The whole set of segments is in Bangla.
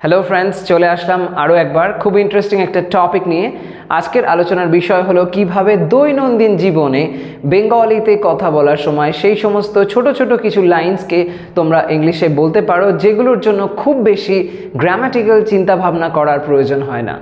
হ্যালো ফ্রেন্ডস, চলে আসলাম আরও একবার খুব ইন্টারেস্টিং একটা টপিক নিয়ে। আজকের আলোচনার বিষয় হলো কিভাবে দৈনন্দিন জীবনে বেঙ্গলিতে কথা বলার সময় সেই সমস্ত ছোট ছোট কিছু লাইন্সকে তোমরা ইংলিশে বলতে পারো, যেগুলোর জন্য খুব বেশি গ্রামাটিক্যাল চিন্তাভাবনা করার প্রয়োজন হয় না।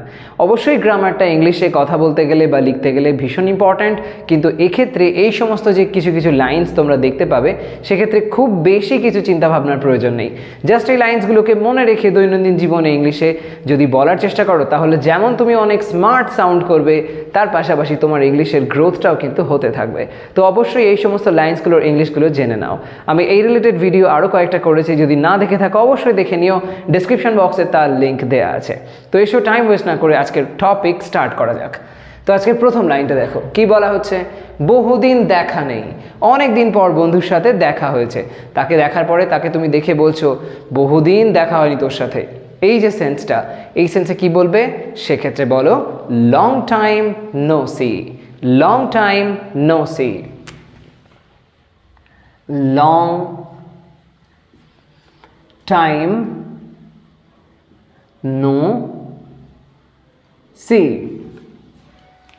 অবশ্যই গ্রামারটা ইংলিশে কথা বলতে গেলে বা লিখতে গেলে ভীষণ ইম্পর্ট্যান্ট, কিন্তু এক্ষেত্রে এই সমস্ত যে কিছু কিছু লাইন্স তোমরা দেখতে পাবে, সেক্ষেত্রে খুব বেশি কিছু চিন্তাভাবনার প্রয়োজন নেই। জাস্ট এই লাইন্সগুলোকে মনে রেখে দৈনন্দিন জীবনে ইংলিশে যদি বলার চেষ্টা করো, তাহলে যেমন তুমি অনেক স্মার্ট সাউন্ড করবে, তার পাশাপাশি তোমার ইংলিশের গ্রোথটাও কিন্তু হতে থাকবে। তো অবশ্যই এই সমস্ত লাইন্সগুলোর ইংলিশগুলো জেনে নাও। আমি এই রিলেটেড ভিডিও আরও কয়েকটা করেছি, যদি না দেখে থাকো অবশ্যই দেখে নিও, ডেসক্রিপশন বক্সে তার লিঙ্ক দেওয়া আছে। তো এসব টাইম ওয়েস্ট না করে আজকের টপিক স্টার্ট করা যাক। তো আজকের প্রথম লাইনটা দেখো, কি বলা হচ্ছে? বহুদিন দেখা নেই, অনেক দিন পর বন্ধুর সাথে দেখা হয়েছে। তাকে দেখার পরে তাকে তুমি দেখে বলছো বহুদিন দেখা হয়নি তোর সাথে। এই যে সেন্সটা, এই সেন্সে কি বলবে? সেক্ষেত্রে বলো long time no see. Long time no see. Long time no see.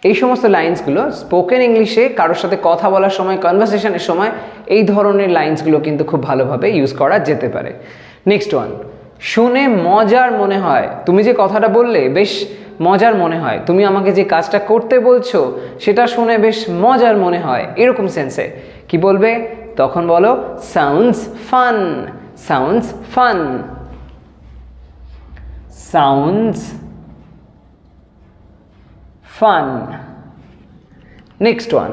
এই সমস্ত লাইন্সগুলো স্পোকেন ইংলিশে কারোর সাথে কথা বলার সময়, কনভারসেশনের সময় এই ধরনের লাইন্সগুলো কিন্তু খুব ভালোভাবে ইউজ করা যেতে পারে। নেক্সট ওয়ান, শুনে মজার মনে হয়। তুমি যে কথাটা বললে বেশ মজার মনে হয়, তুমি আমাকে যে কাজটা করতে বলছো সেটা শুনে বেশ মজার মনে হয়, এরকম সেন্সে কি বলবে? তখন বলো sounds fun. Sounds fun. Sounds fun. Next one,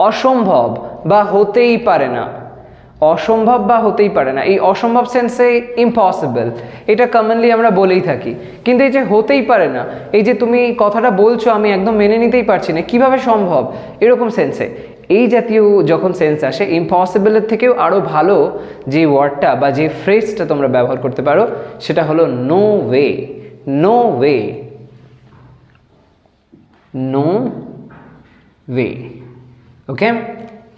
অসম্ভব বা হতেই পারে না। অসম্ভব বা হতেই পারে না, এই অসম্ভব সেন্সে ইম্পসিবল, এটা কমনলি আমরা বলেই থাকি। কিন্তু এই যে হতেই পারে না, এই যে তুমি কথাটা বলছো আমি একদম মেনে নিতেই পারছি না, কিভাবে সম্ভব, এরকম সেন্সে এই জাতীয় যখন সেন্স আসে, ইম্পসিবলের থেকেও আরও ভালো যে ওয়ার্ডটা বা যে ফ্রেজটা তোমরা ব্যবহার করতে পারো সেটা হলো no way. No way. No way. Okay,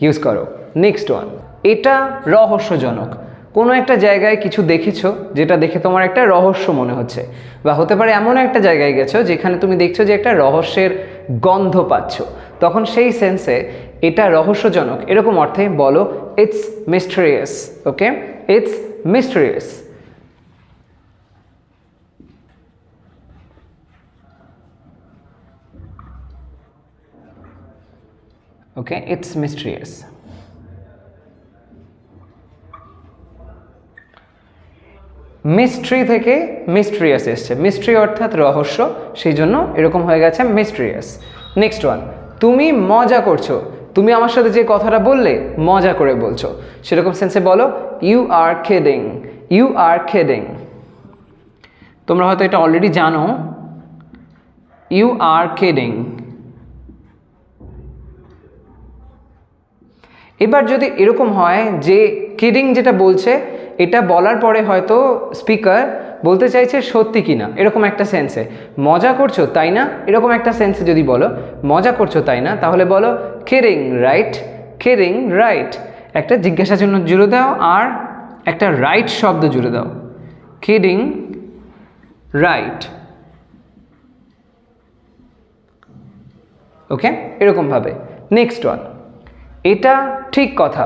use করো। নেক্সট ওয়ান, এটা রহস্যজনক। কোনো একটা জায়গায় কিছু দেখেছো যেটা দেখে তোমার একটা রহস্য মনে হচ্ছে, বা হতে পারে এমন একটা জায়গায় গেছো যেখানে তুমি দেখছো যে একটা রহস্যের গন্ধ পাচ্ছ, তখন সেই সেন্সে এটা রহস্যজনক এরকম অর্থে বলো it's mysterious. Okay, it's mysterious. Okay, it's mysterious. Mystery থেকে মিস্ট্রিয়াস এসছে, মিস্ট্রি অর্থাৎ রহস্য, সেই জন্য এরকম হয়ে গেছে মিস্ট্রিয়াস। নেক্সট ওয়ান, তুমি মজা করছো। তুমি আমার সাথে যে কথাটা বললে মজা করে বলছো, সেরকম সেন্সে বলো you are kidding. You are kidding. তোমরা হয়তো এটা অলরেডি জানো, ইউ আর কিডিং। এবার যদি এরকম হয় যে কিডিং যেটা বলছে এটা বলার পরে হয়তো স্পিকার বলতে চাইছে সত্যি কি না, এরকম একটা সেন্সে, মজা করছো তাই না, এরকম একটা সেন্সে যদি বলো মজা করছো তাই না, তাহলে বলো কিডিং রাইট। Kidding right. একটা জিজ্ঞাসা চিহ্ন জুড়ে দাও আর একটা রাইট শব্দ জুড়ে দাও। Kidding right. ওকে, এরকমভাবে। নেক্সট ওয়ান, এটা ঠিক কথা।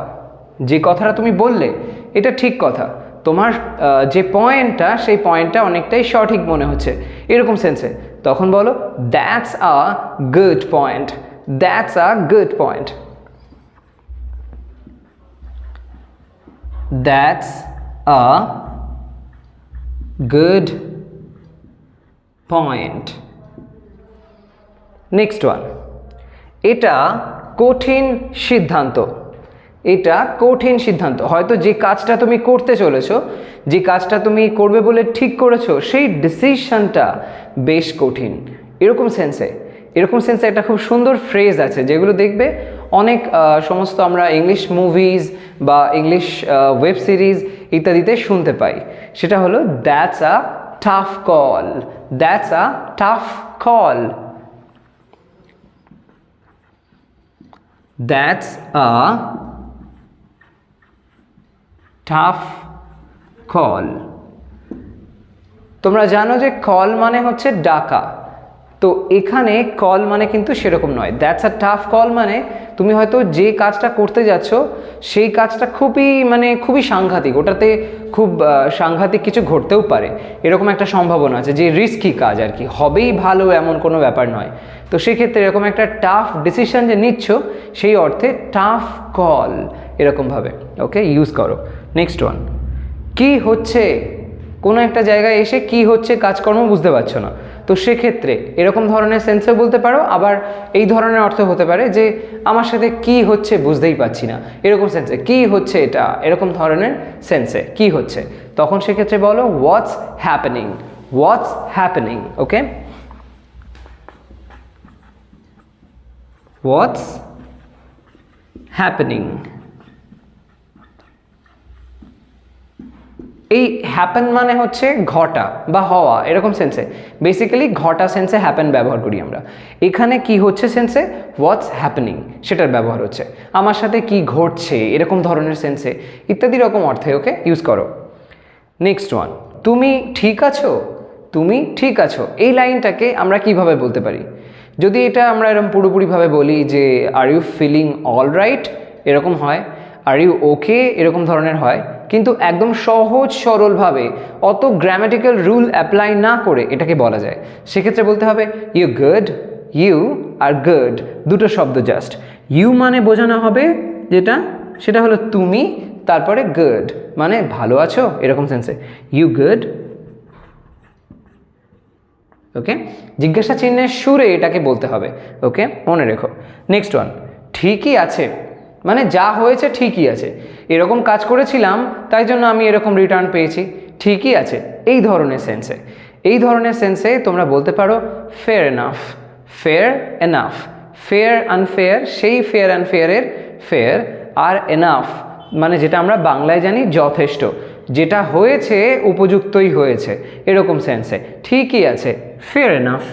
যে কথাটা তুমি বললে এটা ঠিক কথা, তোমার যে পয়েন্টটা সেই পয়েন্টটা অনেকটাই সঠিক মনে হচ্ছে, এরকম সেন্সে তখন বলো that's a good point. That's a good point. That's a good point. Next one, এটা কঠিন সিদ্ধান্ত। এটা কঠিন সিদ্ধান্ত, হয়তো যে কাজটা তুমি করতে চলেছো, যে কাজটা তুমি করবে বলে ঠিক করেছো, সেই ডিসিশনটা বেশ কঠিন, এরকম সেন্সে। এরকম সেন্সে একটা খুব সুন্দর ফ্রেজ আছে যেগুলো দেখবে অনেক সমস্ত আমরা ইংলিশ মুভিজ বা ইংলিশ ওয়েব সিরিজ ইত্যাদিতে শুনতে পাই। সেটা হলো that's a tough call. That's a tough call. That's a tough call. তোমরা জানো যে কল মানে হচ্ছে ডাকা, তো এখানে কল মানে কিন্তু সেরকম নয়। দ্যাটস আ টাফ কল মানে তুমি হয়তো যে কাজটা করতে যাচ্ছ সেই কাজটা খুবই সাংঘাতিক, ওটাতে খুব সাংঘাতিক কিছু ঘটতেও পারে, এরকম একটা সম্ভাবনা আছে, যে রিস্কি কাজ আর কি, হবেই ভালো এমন কোনো ব্যাপার নয়। তো সেক্ষেত্রে এরকম একটা টাফ ডিসিশন যে নিচ্ছ সেই অর্থে টাফ কল এরকমভাবে ওকে ইউজ করো। নেক্সট ওয়ান, কি হচ্ছে, কোনো একটা জায়গায় এসে কি হচ্ছে কাজকর্ম বুঝতে পারছো না, তো সেক্ষেত্রে এরকম ধরনের সেন্সে বলতে পারো। আবার এই ধরনের অর্থ হতে পারে যে আমার সাথে কি হচ্ছে বুঝতেই পারছি না, এরকম সেন্সে, কি হচ্ছে এটা, এরকম ধরনের সেন্সে কি হচ্ছে, তখন সেক্ষেত্রে বলো হোয়াটস হ্যাপেনিং, হোয়াটস হ্যাপেনিং। ওকে, হোয়াটস হ্যাপেনিং। এই হ্যাপেন মানে হচ্ছে ঘটা বা হওয়া, এরকম সেন্সে, বেসিক্যালি ঘটা সেন্সে হ্যাপেন ব্যবহার করি আমরা। এখানে কি হচ্ছে সেন্সে হোয়াটস হ্যাপেনিং সেটার ব্যবহার হচ্ছে, আমার সাথে কি ঘটছে এরকম ধরনের সেন্সে ইত্যাদি রকম অর্থে ওকে ইউজ করো। নেক্সট ওয়ান, তুমি ঠিক আছো, তুমি ঠিক আছো, এই লাইনটাকে আমরা কিভাবে বলতে পারি? যদি এটা আমরা এরকম পুরোপুরিভাবে বলি যে are you feeling all right, এরকম হয়, আর ইউ ওকে এরকম ধরনের হয়, কিন্তু একদম সহজ সরলভাবে অত গ্রামাটিক্যাল রুল অ্যাপ্লাই না করে এটাকে বলা যায়। সেক্ষেত্রে বলতে হবে you good, you are good দুটো শব্দ জাস্ট, ইউ মানে বোঝানো হবে যেটা সেটা হলো তুমি, তারপরে গুড মানে ভালো আছো এরকম সেন্সে, ইউ গুড। ওকে, জিজ্ঞাসা চিহ্নের সুরে এটাকে বলতে হবে, ওকে মনে রেখো। নেক্সট ওয়ান, ঠিকই আছে মানে যা হয়েছে ঠিকই আছে, এরকম কাজ করেছিলাম তাই জন্য আমি এরকম রিটার্ন পেয়েছি, ঠিকই আছে, এই ধরনের সেন্সে, এই ধরনের সেন্সে তোমরা বলতে পারো fair enough, fair enough, fair unfair সেই ফেয়ার আনফেয়ারের ফেয়ার, আর এনাফ মানে যেটা আমরা বাংলায় জানি যথেষ্ট, যেটা হয়েছে উপযুক্তই হয়েছে এরকম সেন্সে, ঠিকই আছে, ফেয়ার এনাফ।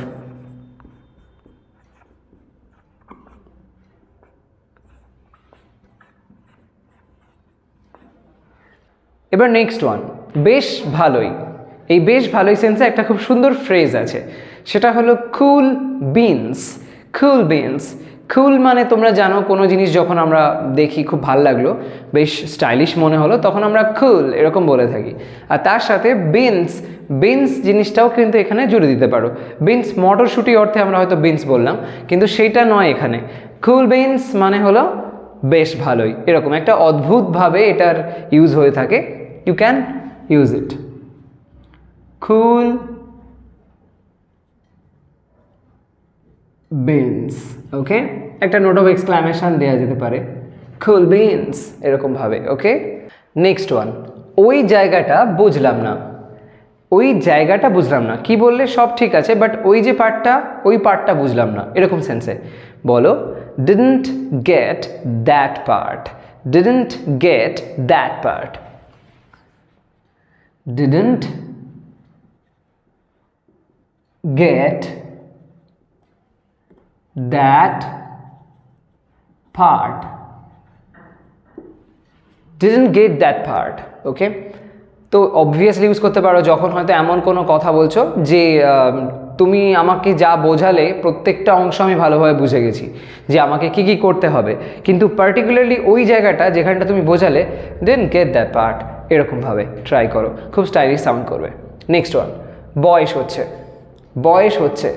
এবার নেক্সট ওয়ান, বেশ ভালোই। এই বেশ ভালোই সেন্সে একটা খুব সুন্দর ফ্রেজ আছে, সেটা হলো কুল বিনস, কুল বিনস। কুল মানে তোমরা জানো কোনো জিনিস যখন আমরা দেখি খুব ভালো লাগলো, বেশ স্টাইলিশ মনে হলো, তখন আমরা কুল এরকম বলে থাকি। আর তার সাথে বিনস, বিনস জিনিসটাও কিন্তু এখানে জুড়ে দিতে পারো। বিনস মটরশুঁটি অর্থে আমরা হয়তো বিনস বললাম, কিন্তু সেইটা নয় এখানে। কুল বিনস মানে হলো বেশ ভালোই, এরকম একটা অদ্ভুতভাবে এটার ইউজ হয়ে থাকে। You can use it. Cool beans. ওকে, একটা নোট অফ এক্সক্লামেশন দেওয়া যেতে পারে, কুল বিনস এরকম ভাবে। ওকে, নেক্সট ওয়ান, ওই জায়গাটা বুঝলাম না, ওই জায়গাটা বুঝলাম না, কি বললে সব ঠিক আছে বাট ওই যে পার্টটা, ওই পার্টটা বুঝলাম না এরকম সেন্সে বলো didn't get that part, didn't get that part, didn't get that part, didn't get that part. ওকে, তো অবভিয়াসলি ইউজ করতে পারো যখন হয়তো এমন কোনো কথা বলছো যে তুমি আমাকে যা বোঝালে প্রত্যেকটা অংশ আমি ভালোভাবে বুঝে গেছি যে আমাকে কি কি করতে হবে, কিন্তু পার্টিকুলারলি ওই জায়গাটা যেখানটা তুমি বোঝালে didn't get that part এরকমভাবে ট্রাই করো, খুব স্টাইলিশ সাউন্ড করবে। নেক্সট ওয়ান, বয়স হচ্ছে, বয়স হচ্ছে,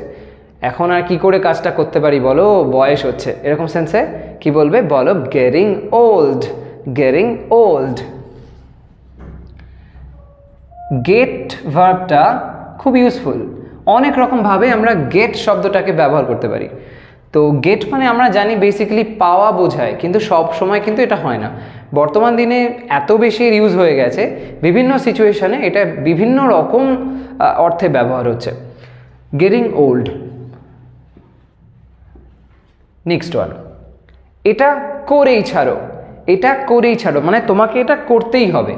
এখন আর কি করে কাজটা করতে পারি বলো, বয়স হচ্ছে এরকম সেন্সে কি বলবে বলো getting old, getting old. Get ভার্বটা খুব ইউজফুল, অনেক রকমভাবে আমরা গেট শব্দটাকে ব্যবহার করতে পারি। তো গেট মানে আমরা জানি বেসিক্যালি পাওয়া বোঝায়, কিন্তু সব সময় কিন্তু এটা হয় না। বর্তমান দিনে এত বেশি ইউজ হয়ে গেছে, বিভিন্ন সিচুয়েশনে এটা বিভিন্ন রকম অর্থে ব্যবহার হচ্ছে। Getting old. নেক্সট ওয়ান, এটা করেই ছাড়ো, এটা করেই ছাড়ো মানে তোমাকে এটা করতেই হবে,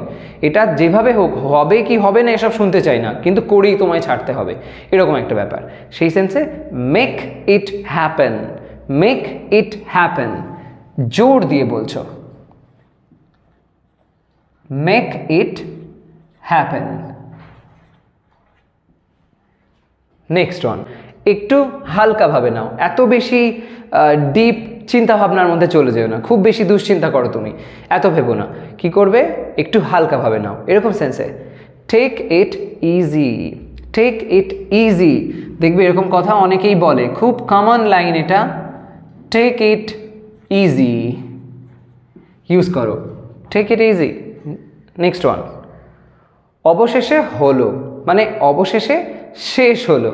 এটা যেভাবে হোক, হবে কি হবে না এসব শুনতে চাই না, কিন্তু করেই তোমায় ছাড়তে হবে এরকম একটা ব্যাপার। সেই সেন্সে make it happen, make it happen, জোর দিয়ে বলছো, make it happen. Next one, একটু হালকাভাবে নাও, এত বেশি ডিপ চিন্তা ভাবনার মধ্যে চলে যেও না, খুব বেশি দুশ্চিন্তা করো তুমি, এত ভেবো না। কি করবে? একটু হালকাভাবে নাও, এরকম সেন্সে। Take it easy, take it easy. দেখবে এরকম কথা অনেকেই বলে, খুব কমন লাইন এটা। টেক ইট ইজি, ইউজ করো, take it easy. Next one, অবশেষে হলো, মানে অবশেষে শেষ হলো,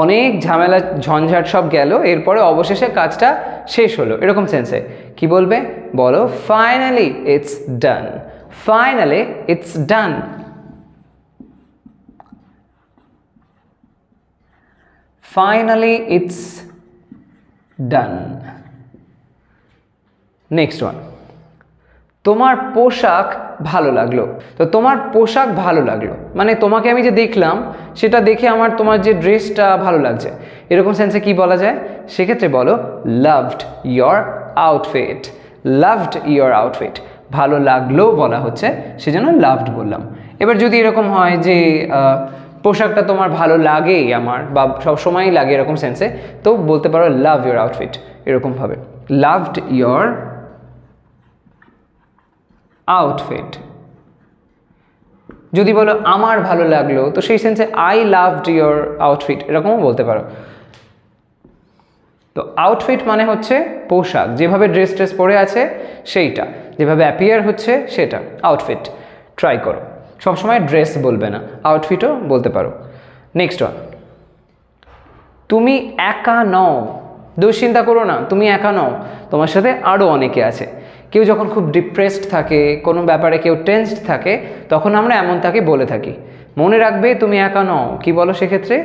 অনেক ঝামেলা ঝঞ্ঝাট সব গেল, এরপরে অবশেষে কাজটা শেষ হলো, এরকম সেন্সে। কি বলবে? বলো finally it's done, finally it's done. Finally it's done. Next one, তোমার পোশাক ভালো লাগলো। তো তোমার পোশাক ভালো লাগলো মানে তোমাকে আমি যে দেখলাম সেটা দেখে আমার তোমার যে ড্রেসটা ভালো লাগছে, এরকম সেন্সে কি বলা যায়? সেক্ষেত্রে বলো loved your outfit, loved your outfit. ভালো লাগলো বলা হচ্ছে, সেজন্য লাভড বললাম। এবার যদি এরকম হয় যে পোশাকটা তোমার ভালো লাগেই আমার, বা সব সময়ই লাগে, এরকম সেন্সে, তো বলতে পারো লাভ ইয়োর আউটফিট, এরকমভাবে লাভড ইয়োর আউটফিট। যদি বলো আমার ভালো লাগলো, তো সেই সেন্সে আই লাভড ইয়োর আউটফিট, এরকমও বলতে পারো। তো আউটফিট মানে হচ্ছে পোশাক, যেভাবে ড্রেস ট্রেস পরে আছে সেইটা, যেভাবে অ্যাপিয়ার হচ্ছে সেটা আউটফিট। ট্রাই করো, সবসময় ড্রেস বলবে না, আউটফিটও বলতে পারো। নেক্সট ওয়ান, তুমি একা নও। দুশ্চিন্তা করো না, তুমি একা নও, তোমার সাথে আরও অনেকে আছে। কেউ যখন খুব ডিপ্রেসড থাকে, কোনো ব্যাপারে কেউ টেন্সড থাকে, তখন আমরা এমন তাকে বলে থাকি। মনে রাখবে তুমি একা নও। কি বলো সেক্ষেত্রে?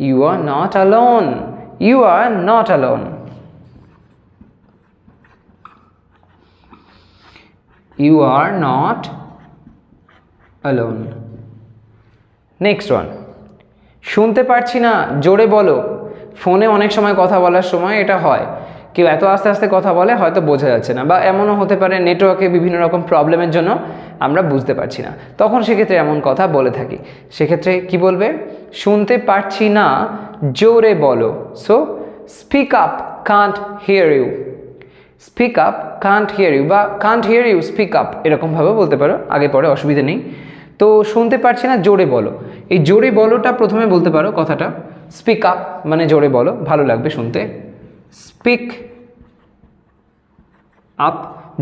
You are not alone, you are not alone, you are not alone. Next one, শুনতে পারছি না, জোরে বলো। ফোনে অনেক সময় কথা বলার সময় এটা হয়, কেউ এত আস্তে আস্তে কথা বলে হয়তো বোঝা যাচ্ছে না, বা এমনও হতে পারে নেটওয়ার্কে বিভিন্ন রকম প্রবলেমের জন্য আমরা বুঝতে পারছি না, তখন সেক্ষেত্রে এমন কথা বলে থাকি। সেক্ষেত্রে কি বলবে? শুনতে পারছি না, জোরে বলো। So speak up, can't hear you, speak up, can't hear you, বা can't hear you, speak up, এরকমভাবে বলতে পারো, আগে পরে অসুবিধা নেই। তো শুনতে পারছি না, জোরে বলো। এই জোরে বলোটা প্রথমে বলতে পারো কথাটা। স্পিক আপ মানে জোরে বলো, ভালো লাগবে শুনতে। স্পিক আপ,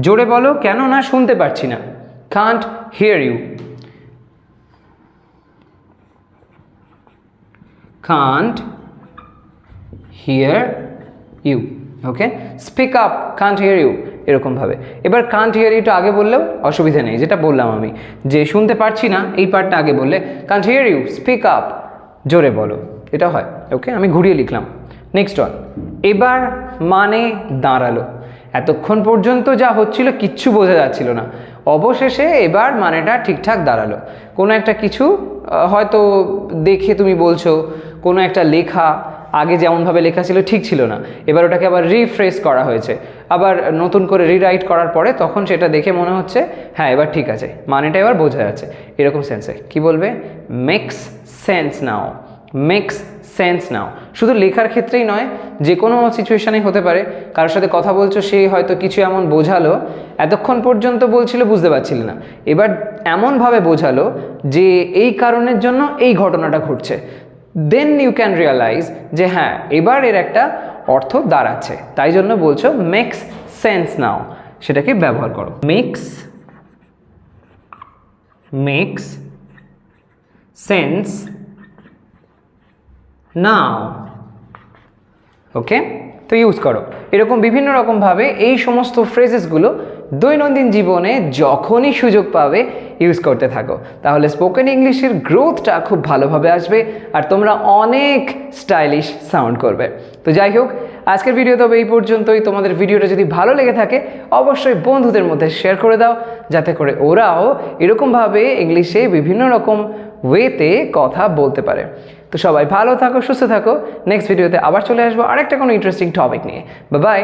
জোরে বলো, কেন না শুনতে পারছি না। Can't hear you, can't hear you. Okay, speak up, can't hear you, এরকমভাবে। এবার কান্ট হিয়ার ইউটা আগে বললেও অসুবিধা নেই, যেটা বললাম আমি, যে শুনতে পারছি না এই পার্টটা আগে বললে can't hear you, speak up, জোরে বলো, এটা হয়। ওকে, আমি ঘুরিয়ে লিখলাম। নেক্সট ওয়ান, এবার মানে দাঁড়ালো। এতক্ষণ পর্যন্ত যা হচ্ছিল কিচ্ছু বোঝা যাচ্ছিল না, অবশেষে এবার মানেটা ঠিকঠাক দাঁড়ালো। কোনো একটা কিছু হয়তো দেখে তুমি বলছো, কোনো একটা লেখা আগে যেমনভাবে লেখা ছিল ঠিক ছিল না, এবার ওটাকে আবার রিফ্রেশ করা হয়েছে, আবার নতুন করে রিরাইট করার পরে তখন সেটা দেখে মনে হচ্ছে হ্যাঁ এবার ঠিক আছে, মানেটা এবার বোঝা যাচ্ছে, এরকম সেন্সে কি বলবে? মেক্স সেন্স নাও, মেক্স সেন্স নাও। শুধু লেখার ক্ষেত্রেই নয়, যে কোনো সিচুয়েশানেই হতে পারে। কারোর সাথে কথা বলছো, সে হয়তো কিছু এমন বোঝালো, এতক্ষণ পর্যন্ত বলছিল বুঝতে পারছিলে না, এবার এমনভাবে বোঝালো যে এই কারণের জন্য এই ঘটনাটা ঘটছে, দেন ইউ ক্যান রিয়ালাইজ যে হ্যাঁ এবার এর একটা অর্থ দাঁড়াচ্ছে, তাই জন্য বলছো মেক্স সেন্স নাও, সেটাকে ব্যবহার করো। মেক্স সেন্স নাও। ওকে, তো ইউজ করো। এরকম বিভিন্ন রকমভাবে এই সমস্ত ফ্রেজেসগুলো দৈনন্দিন জীবনে যখনই সুযোগ পাবে ইউজ করতে থাকো, তাহলে স্পোকেন ইংলিশের গ্রোথটা খুব ভালোভাবে আসবে আর তোমরা অনেক স্টাইলিশ সাউন্ড করবে। তো যাই হোক, আজকের ভিডিও তবে এই পর্যন্তই। তোমাদের ভিডিওটা যদি ভালো লেগে থাকে অবশ্যই বন্ধুদের মধ্যে শেয়ার করে দাও, যাতে করে ওরাও এরকমভাবে ইংলিশে বিভিন্ন রকম ওয়েতে কথা বলতে পারে। তো সবাই ভালো থাকো, সুস্থ থাকো। নেক্সট ভিডিওতে আবার চলে আসবো আরেকটা কোনো ইন্টারেস্টিং টপিক নিয়ে। Bye bye.